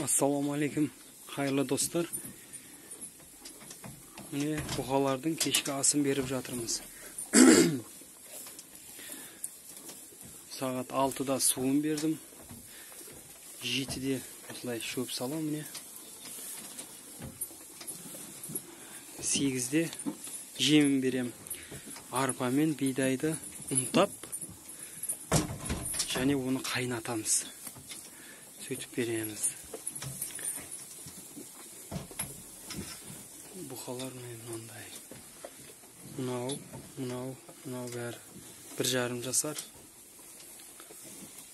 Assalamu alaikum, hayırlı dostlar. Mine buğalardan keşke asın berip жатырмыз. Saat 6'da suun berdim. 7'de осылай шөп салам міне. 8'de жемін берем. Арпа мен бидайды ұнтап, және оны қайнатамыз. Сөйтіп береміз. Бұқалар мынандай. Мынау бәрі 1,5 жасар.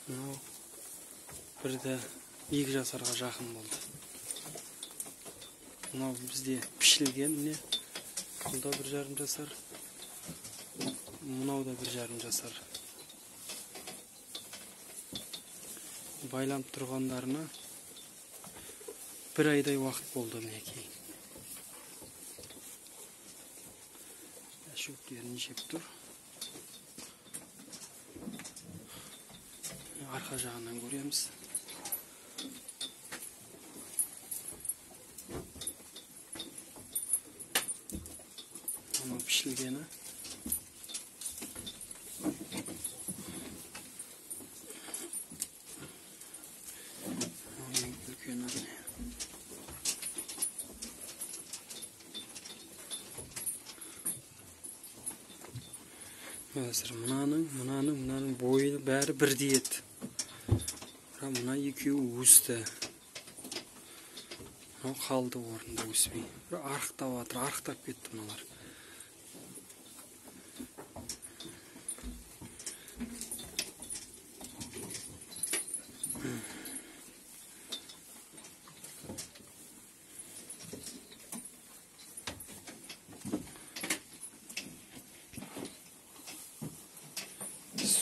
Мынау бірді 2 жасарға жақын болды. Мынау бізде пішілген міне. Бұл да 1,5 жасар. Мынау да 1,5 жасар. Байланып тұрғандарына 1 айдай уақыт болды мінекей. Шөптерін жеп тұр. Арқа жағынан көреміз. Мынау пішілгені. Қазір мынаның бойы бәрі бірдей еді. Мына екеуі өсті. Мынау қалды орында өспей. Арықтап кетті мыналар.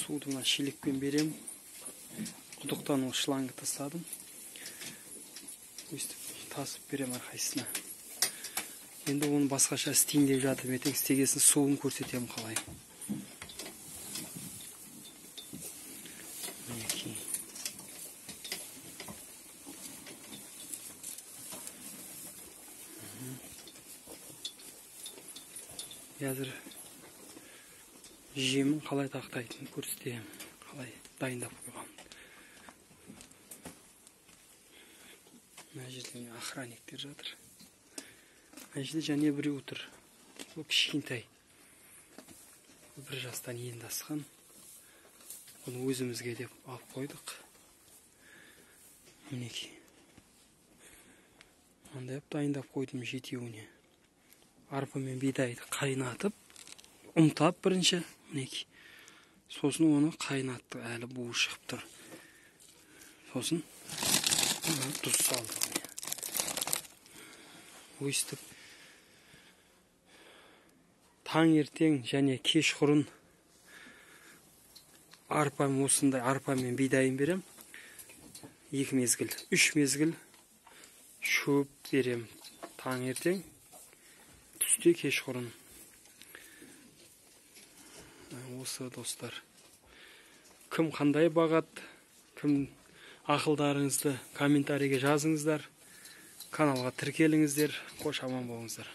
Суды мына шелекпен берем. Құдықтан ол шлангы тастадым. Өстіп тасып берем әрқайсына. Енді оны басқаша істейін деп жатырмын. Ертең істегесін суын көрсетемін қалай. Мінекей. Қазір жемін қалай тақтайтын көрсетемін. Қалай дайындап қойған. Мына жерде охранниктер жатыр. Мына жерде және біреу тұр. Бұл кішкентай. 1 жастан енді асқан. Оны өзімізге деп алып қойдық. Мінекей. Мындап дайындап қойдым жетеуіне. Арпа мен бидайды қайнатып, ұнтап бірінші. Мінекей. Сосын оны қайнатты, әлі буы шығып тұр. Сосын тұз салды. Өстіп таңертең және кешқұрын арпа мен бидайын берем. 2 мезгіл, 3 мезгіл шөп берем. Таңертең, түсте кешқұрын. Осы достар. Кім қандай бағат, кім ақылдарыңызды комментарийге жазыңыздар. Каналға тіркеліңіздер. Қош аман болыңыздар.